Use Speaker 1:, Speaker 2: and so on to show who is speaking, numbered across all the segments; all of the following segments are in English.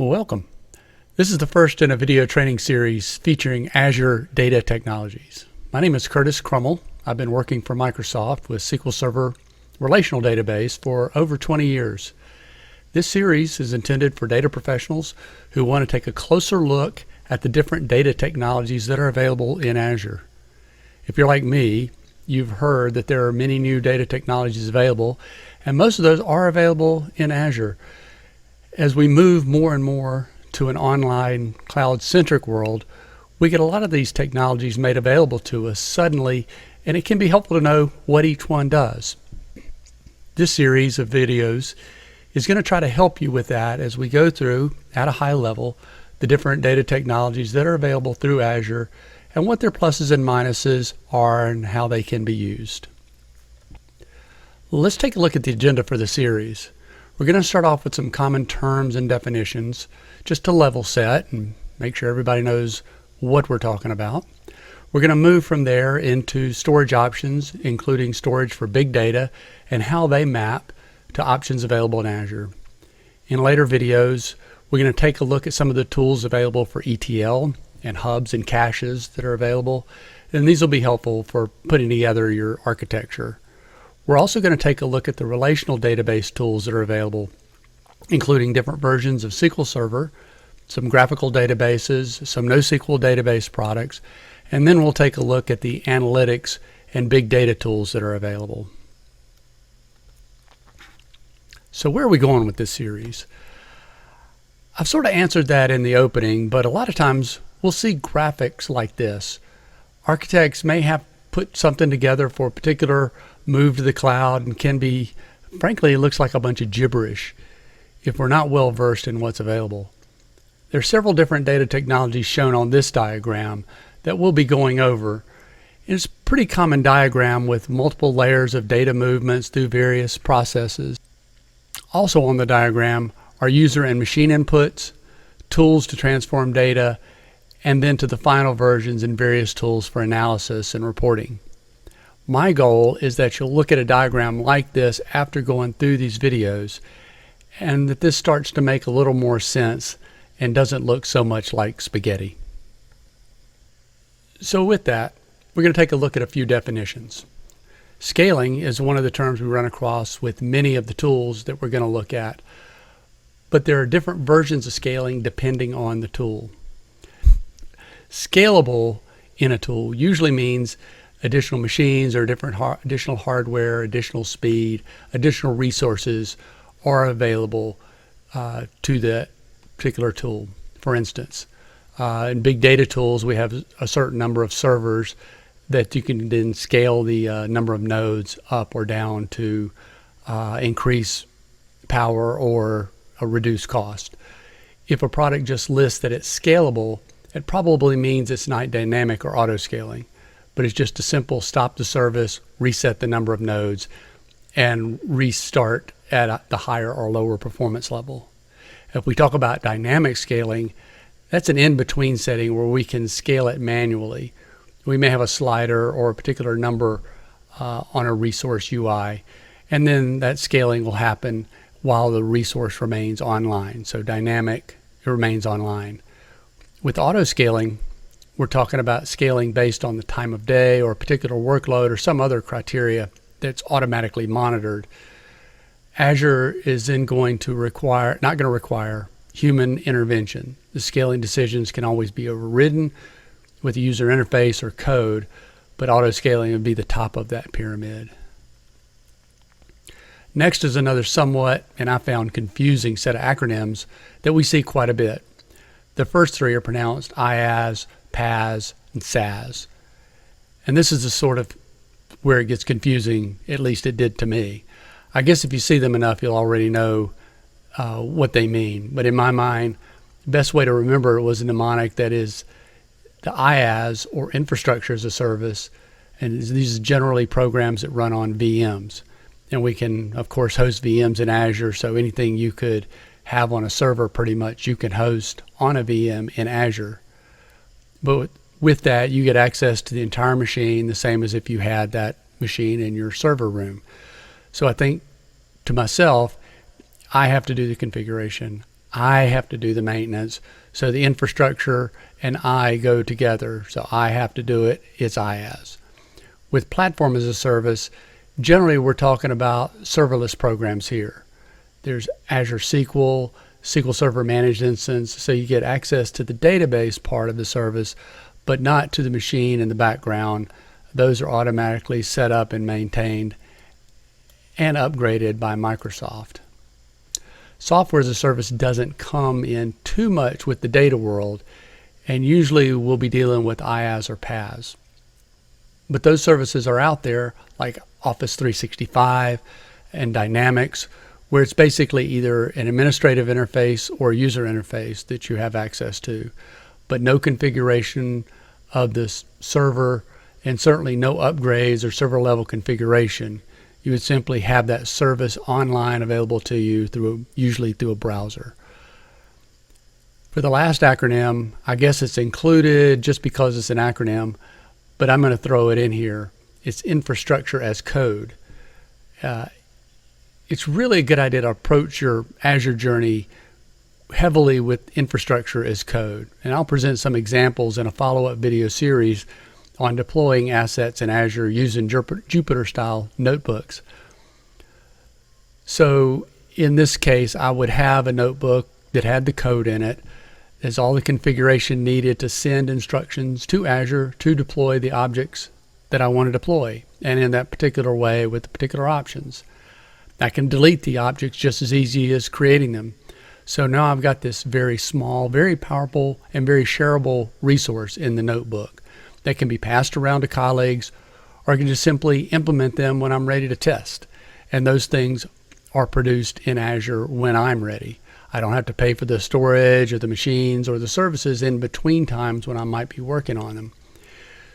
Speaker 1: Well, welcome. This is the first in a video training series featuring Azure data technologies. My name is Curtis Crummell. I've been working for Microsoft with SQL Server relational database for over 20 years. This series is intended for data professionals who want to take a closer look at the different data technologies that are available in Azure. If you're like me, you've heard that there are many new data technologies available, and most of those are available in Azure. As we move more and more to an online cloud-centric world, we get a lot of these technologies made available to us suddenly, and it can be helpful to know what each one does. This series of videos is going to try to help you with that as we go through, at a high level, the different data technologies that are available through Azure and what their pluses and minuses are and how they can be used. Let's take a look at the agenda for the series. We're going to start off with some common terms and definitions just to level set and make sure everybody knows what we're talking about. We're going to move from there into storage options, including storage for big data and how they map to options available in Azure. In later videos, we're going to take a look at some of the tools available for ETL and hubs and caches that are available, and these will be helpful for putting together your architecture. We're also going to take a look at the relational database tools that are available, including different versions of SQL Server, some graphical databases, some NoSQL database products, and then we'll take a look at the analytics and big data tools that are available. So where are we going with this series? I've sort of answered that in the opening, but a lot of times we'll see graphics like this. Architects may have put something together for a particular move to the cloud and can be, frankly, it looks like a bunch of gibberish if we're not well versed in what's available. There are several different data technologies shown on this diagram that we'll be going over. It's a pretty common diagram with multiple layers of data movements through various processes. Also on the diagram are user and machine inputs, tools to transform data, and then to the final versions and various tools for analysis and reporting. My goal is that you'll look at a diagram like this after going through these videos, and that this starts to make a little more sense and doesn't look so much like spaghetti. So with that, we're going to take a look at a few definitions. Scaling is one of the terms we run across with many of the tools that we're going to look at, but there are different versions of scaling depending on the tool. Scalable in a tool usually means additional machines or additional hardware, additional speed, additional resources are available to the particular tool. For instance, in big data tools, we have a certain number of servers that you can then scale the number of nodes up or down to increase power or reduce cost. If a product just lists that it's scalable, it probably means it's not dynamic or auto-scaling, but it's just a simple stop the service, reset the number of nodes, and restart at the higher or lower performance level. If we talk about dynamic scaling, that's an in-between setting where we can scale it manually. We may have a slider or a particular number on a resource UI, and then that scaling will happen while the resource remains online. So dynamic, it remains online. With auto-scaling, we're talking about scaling based on the time of day or a particular workload or some other criteria that's automatically monitored. Azure is then not going to require human intervention. The scaling decisions can always be overridden with a user interface or code, but auto-scaling would be the top of that pyramid. Next is another somewhat, and I found, confusing set of acronyms that we see quite a bit. The first three are pronounced IaaS, PaaS, and SaaS. And this is the sort of where it gets confusing, at least it did to me. I guess if you see them enough, you'll already know what they mean. But in my mind, the best way to remember it was a mnemonic that is the IaaS, or infrastructure as a service, and these are generally programs that run on VMs. And we can, of course, host VMs in Azure, so anything you could have on a server pretty much you can host on a VM in Azure. But with that, you get access to the entire machine, the same as if you had that machine in your server room. So I think to myself, I have to do the configuration. I have to do the maintenance. So the infrastructure and I go together. So I have to do it. It's IaaS. With platform as a service, generally we're talking about serverless programs here. There's Azure SQL, SQL Server Managed Instance, so you get access to the database part of the service, but not to the machine in the background. Those are automatically set up and maintained and upgraded by Microsoft. Software as a service doesn't come in too much with the data world, and usually we'll be dealing with IaaS or PaaS. But those services are out there, like Office 365 and Dynamics, where it's basically either an administrative interface or a user interface that you have access to, but no configuration of this server, and certainly no upgrades or server level configuration. You would simply have that service online available to you usually through a browser. For the last acronym, I guess it's included just because it's an acronym, but I'm going to throw it in here. It's infrastructure as code. It's really a good idea to approach your Azure journey heavily with infrastructure as code. And I'll present some examples in a follow-up video series on deploying assets in Azure using Jupyter-style notebooks. So in this case, I would have a notebook that had the code in it. There's all the configuration needed to send instructions to Azure to deploy the objects that I want to deploy, and in that particular way with the particular options. I can delete the objects just as easy as creating them. So now I've got this very small, very powerful, and very shareable resource in the notebook that can be passed around to colleagues, or I can just simply implement them when I'm ready to test. And those things are produced in Azure when I'm ready. I don't have to pay for the storage or the machines or the services in between times when I might be working on them.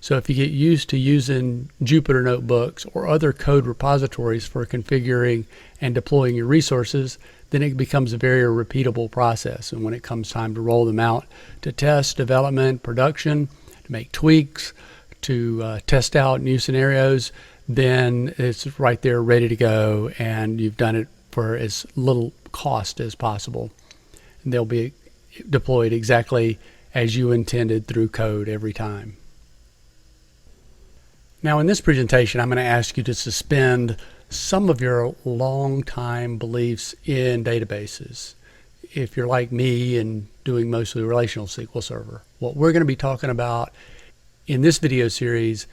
Speaker 1: So if you get used to using Jupyter notebooks or other code repositories for configuring and deploying your resources, then it becomes a very repeatable process. And when it comes time to roll them out to test, development, production, to make tweaks, to test out new scenarios, then it's right there ready to go, and you've done it for as little cost as possible. And they'll be deployed exactly as you intended through code every time. Now in this presentation, I'm going to ask you to suspend some of your long-time beliefs in databases. If you're like me and doing mostly relational SQL Server, what we're going to be talking about in this video series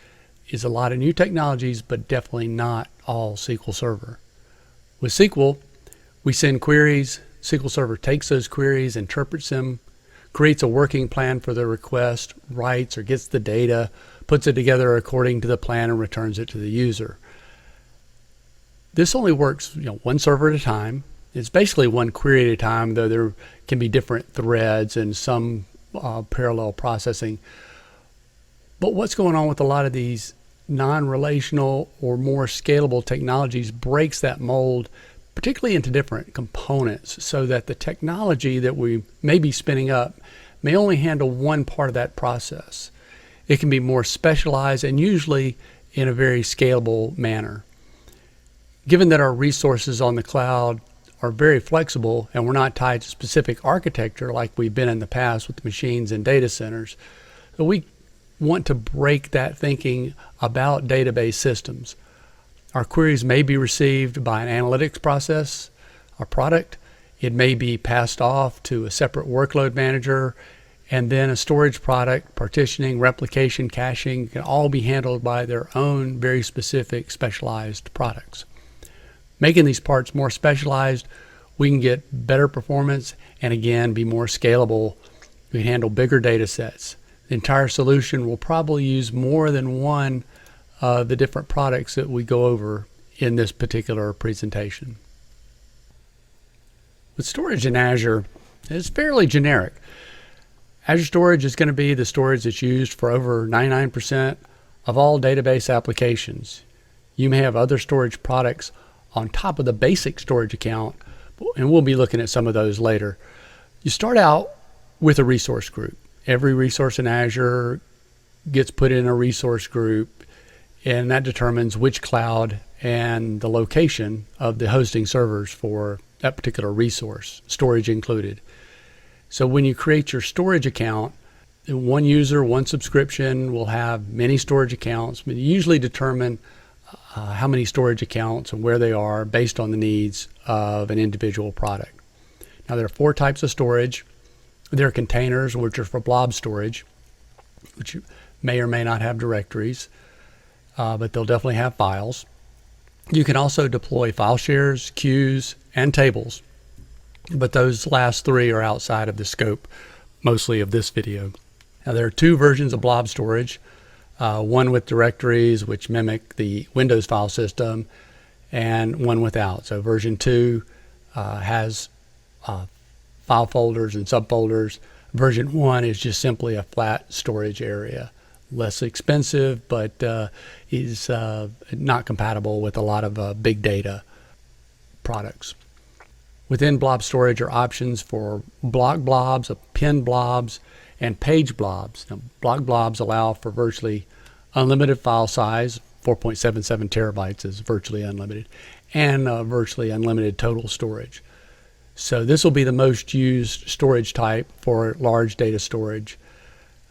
Speaker 1: is a lot of new technologies, but definitely not all SQL Server. With SQL, we send queries. SQL Server takes those queries, interprets them, creates a working plan for the request, writes or gets the data, puts it together according to the plan, and returns it to the user. This only works, one server at a time. It's basically one query at a time, though there can be different threads and some parallel processing. But what's going on with a lot of these non-relational or more scalable technologies breaks that mold, particularly into different components, so that the technology that we may be spinning up may only handle one part of that process. It can be more specialized and usually in a very scalable manner. Given that our resources on the cloud are very flexible and we're not tied to specific architecture like we've been in the past with machines and data centers, so we want to break that thinking about database systems. Our queries may be received by an analytics process, a product. It may be passed off to a separate workload manager, and then a storage product, partitioning, replication, caching can all be handled by their own very specific specialized products. Making these parts more specialized, we can get better performance and again be more scalable. We can handle bigger data sets. The entire solution will probably use more than one of the different products that we go over in this particular presentation. With storage in Azure, it's fairly generic. Azure Storage is going to be the storage that's used for over 99% of all database applications. You may have other storage products on top of the basic storage account, and we'll be looking at some of those later. You start out with a resource group. Every resource in Azure gets put in a resource group, and that determines which cloud and the location of the hosting servers for that particular resource, storage included. So when you create your storage account, one user, one subscription will have many storage accounts, but you usually determine how many storage accounts and where they are based on the needs of an individual product. Now, there are 4 types of storage. There are containers, which are for blob storage, which may or may not have directories, but they'll definitely have files. You can also deploy file shares, queues, and tables, but those last 3 are outside of the scope, mostly of this video. Now, there are 2 versions of blob storage, one with directories, which mimic the Windows file system, and one without. So version 2 has file folders and subfolders. Version 1 is just simply a flat storage area. Less expensive, but is not compatible with a lot of big data products. Within blob storage are options for block blobs, pin blobs, and page blobs. Now, block blobs allow for virtually unlimited file size. 4.77 terabytes is virtually unlimited, and virtually unlimited total storage. So this will be the most used storage type for large data storage.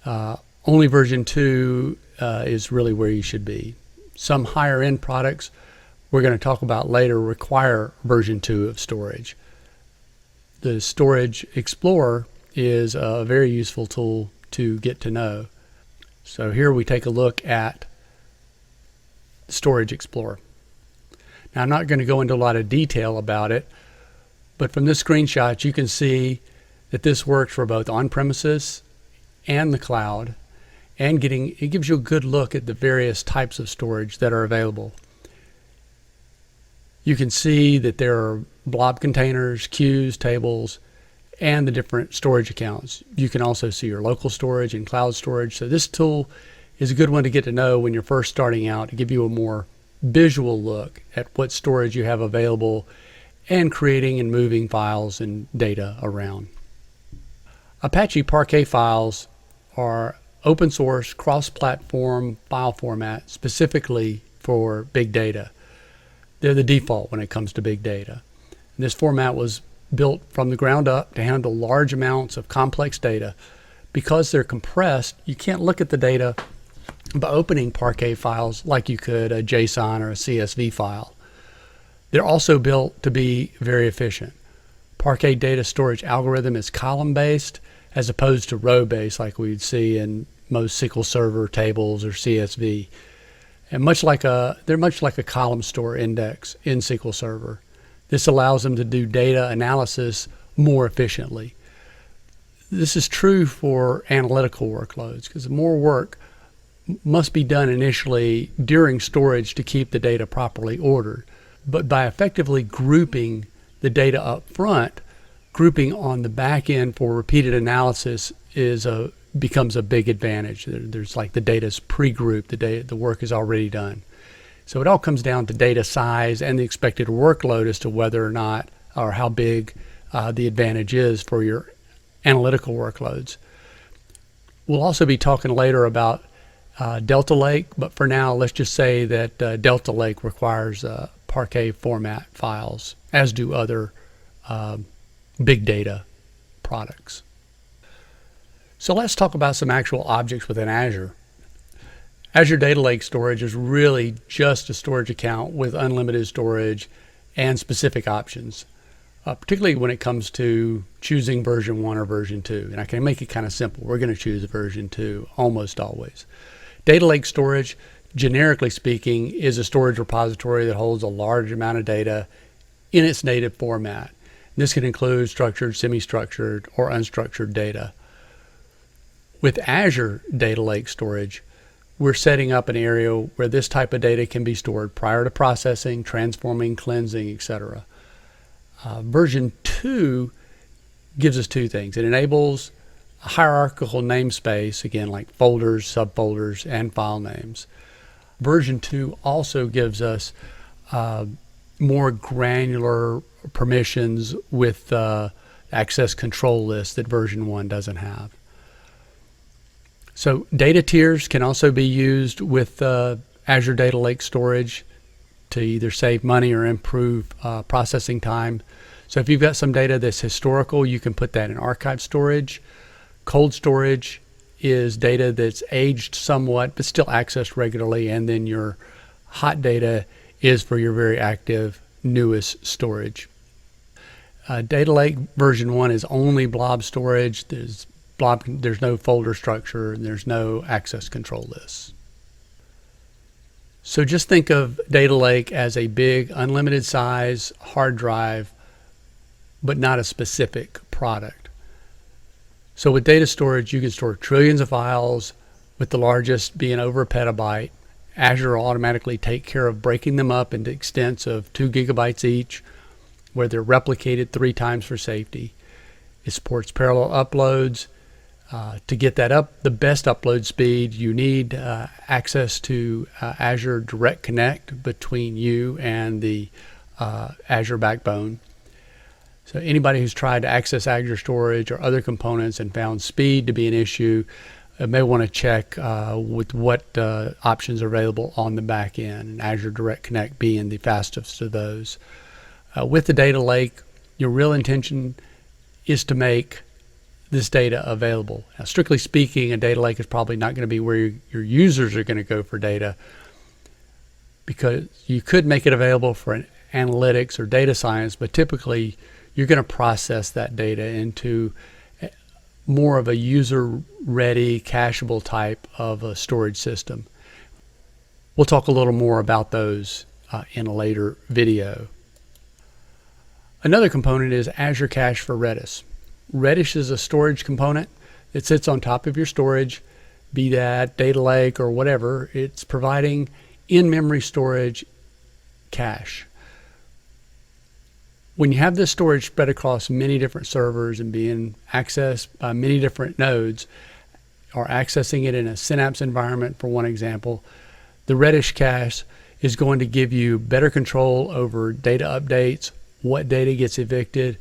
Speaker 1: Only version 2 is really where you should be. Some higher end products we're going to talk about later require version 2 of storage. The Storage Explorer is a very useful tool to get to know. So here we take a look at Storage Explorer. Now, I'm not going to go into a lot of detail about it, but from this screenshot you can see that this works for both on-premises and the cloud, and it gives you a good look at the various types of storage that are available. You can see that there are blob containers, queues, tables, and the different storage accounts. You can also see your local storage and cloud storage. So this tool is a good one to get to know when you're first starting out, to give you a more visual look at what storage you have available and creating and moving files and data around. Apache Parquet files are open source, cross-platform file format specifically for big data. They're the default when it comes to big data. And this format was built from the ground up to handle large amounts of complex data. Because they're compressed, you can't look at the data by opening Parquet files like you could a JSON or a CSV file. They're also built to be very efficient. Parquet data storage algorithm is column-based as opposed to row-based like we'd see in most SQL Server tables or CSV. And they're much like a column store index in SQL Server. This allows them to do data analysis more efficiently. This is true for analytical workloads because more work must be done initially during storage to keep the data properly ordered. But by effectively grouping the data up front, grouping on the back end for repeated analysis becomes a big advantage. There's like the data's pre-grouped, the work is already done. So it all comes down to data size and the expected workload as to whether or not, or how big the advantage is for your analytical workloads. We'll also be talking later about Delta Lake, but for now let's just say that Delta Lake requires Parquet format files, as do other big data products. So let's talk about some actual objects within Azure. Azure Data Lake Storage is really just a storage account with unlimited storage and specific options, particularly when it comes to choosing version 1 or version 2. And I can make it kind of simple. We're going to choose version 2 almost always. Data Lake Storage, generically speaking, is a storage repository that holds a large amount of data in its native format. This can include structured, semi-structured, or unstructured data. With Azure Data Lake Storage, we're setting up an area where this type of data can be stored prior to processing, transforming, cleansing, etc. Version 2 gives us 2 things. It enables a hierarchical namespace, again, like folders, subfolders, and file names. Version 2 also gives us more granular permissions with access control lists that version 1 doesn't have. So data tiers can also be used with Azure Data Lake Storage to either save money or improve processing time. So if you've got some data that's historical, you can put that in archive storage. Cold storage is data that's aged somewhat but still accessed regularly, and then your hot data is for your very active newest storage. Data Lake version 1 is only blob storage. There's no folder structure, and there's no access control lists. So just think of Data Lake as a big unlimited size hard drive, but not a specific product. So with data storage, you can store trillions of files, with the largest being over a petabyte. Azure will automatically take care of breaking them up into extents of 2 gigabytes each, where they're replicated 3 times for safety. It supports parallel uploads. To get the best upload speed, you need access to Azure Direct Connect between you and the Azure backbone. So anybody who's tried to access Azure storage or other components and found speed to be an issue may want to check with what options are available on the back end, and Azure Direct Connect being the fastest of those. With the data lake, your real intention is to make this data available. Now, strictly speaking, a data lake is probably not going to be where your users are going to go for data, because you could make it available for an analytics or data science, but typically you're going to process that data into more of a user-ready, cacheable type of a storage system. We'll talk a little more about those in a later video. Another component is Azure Cache for Redis. Redis is a storage component that sits on top of your storage, be that data lake or whatever. It's providing in-memory storage cache. When you have this storage spread across many different servers and being accessed by many different nodes, or accessing it in a Synapse environment, for one example, the Redis cache is going to give you better control over data updates, what data gets evicted,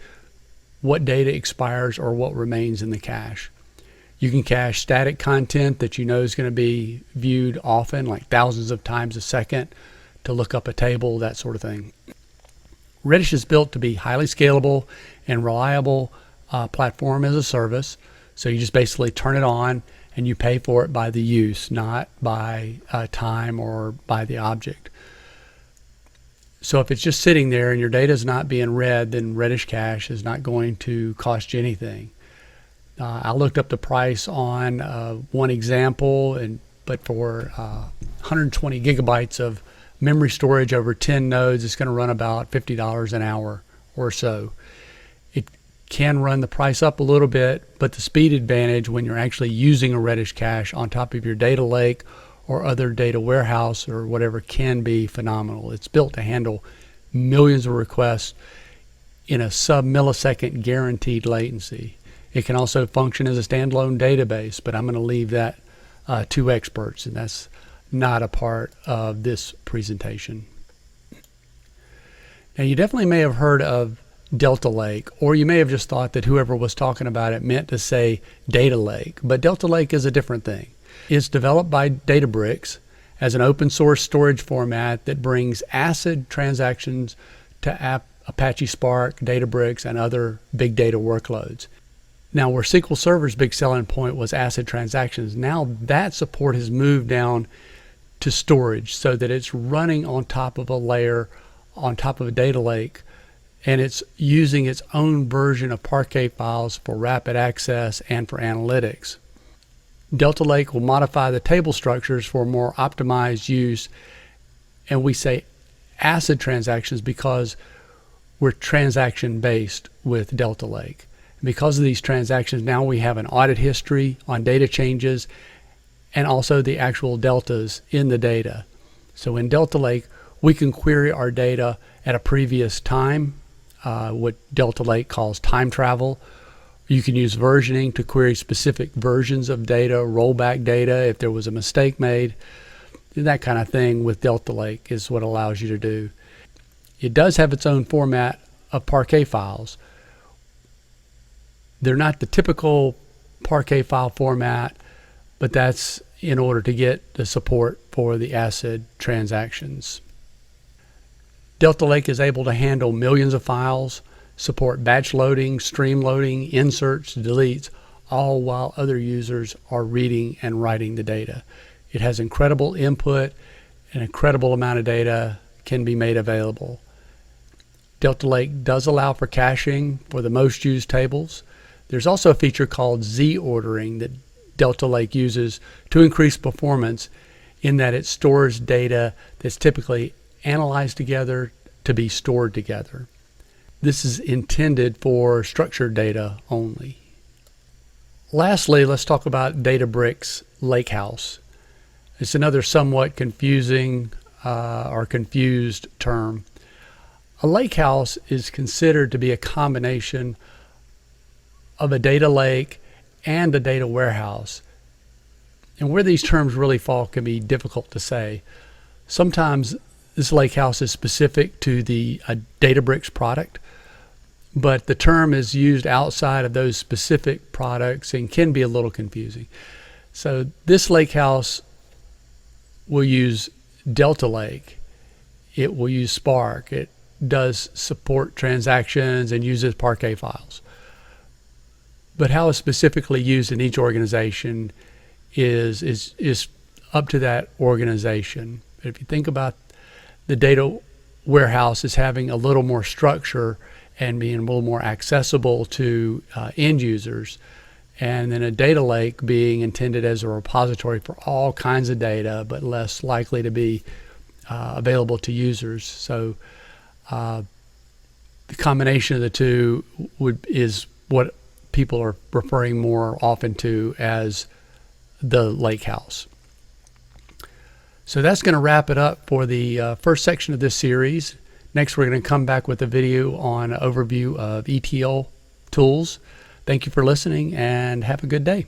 Speaker 1: what data expires, or what remains in the cache. You can cache static content that you know is going to be viewed often, like thousands of times a second, to look up a table, that sort of thing. Redis is built to be highly scalable and reliable platform as a service. So you just basically turn it on and you pay for it by the use, not by time or by the object. So if it's just sitting there and your data is not being read, then Redis cache is not going to cost you anything. I looked up the price on one example, but for 120 gigabytes of memory storage over 10 nodes, it's going to run about $50 an hour or so. It can run the price up a little bit, but the speed advantage when you're actually using a Redis cache on top of your data lake or other data warehouse or whatever can be phenomenal. It's built to handle millions of requests in a sub-millisecond guaranteed latency. It can also function as a standalone database, but I'm going to leave that to experts, and that's not a part of this presentation. Now, you definitely may have heard of Delta Lake, or you may have just thought that whoever was talking about it meant to say Data Lake, but Delta Lake is a different thing. It's developed by Databricks as an open source storage format that brings ACID transactions to Apache Spark, Databricks, and other big data workloads. Now, where SQL Server's big selling point was ACID transactions, now that support has moved down to storage so that it's running on top of a layer, on top of a data lake, and it's using its own version of Parquet files for rapid access and for analytics. Delta Lake will modify the table structures for more optimized use, and we say ACID transactions because we're transaction based with Delta Lake. And because of these transactions, now we have an audit history on data changes and also the actual deltas in the data. So in Delta Lake, we can query our data at a previous time, what Delta Lake calls time travel. You can use versioning to query specific versions of data, rollback data if there was a mistake made. That kind of thing with Delta Lake is what allows you to do. It does have its own format of Parquet files. They're not the typical Parquet file format, but that's in order to get the support for the ACID transactions. Delta Lake is able to handle millions of files, support batch loading, stream loading, inserts, deletes, all while other users are reading and writing the data. It has incredible input, an incredible amount of data can be made available. Delta Lake does allow for caching for the most used tables. There's also a feature called Z ordering that Delta Lake uses to increase performance, in that it stores data that's typically analyzed together to be stored together. This is intended for structured data only. Lastly, let's talk about Databricks Lakehouse. It's another somewhat confusing or confused term. A lakehouse is considered to be a combination of a data lake and a data warehouse. And where these terms really fall can be difficult to say. Sometimes this lakehouse is specific to the Databricks product, but the term is used outside of those specific products and can be a little confusing. So this lakehouse will use Delta Lake. It will use Spark. It does support transactions and uses Parquet files. But how it's specifically used in each organization is up to that organization. If you think about the data warehouse as having a little more structure and being a little more accessible to end users, and then a data lake being intended as a repository for all kinds of data, but less likely to be available to users. So the combination of the two is what people are referring more often to as the lake house. So that's going to wrap it up for the first section of this series. Next, we're going to come back with a video on an overview of ETL tools. Thank you for listening and have a good day.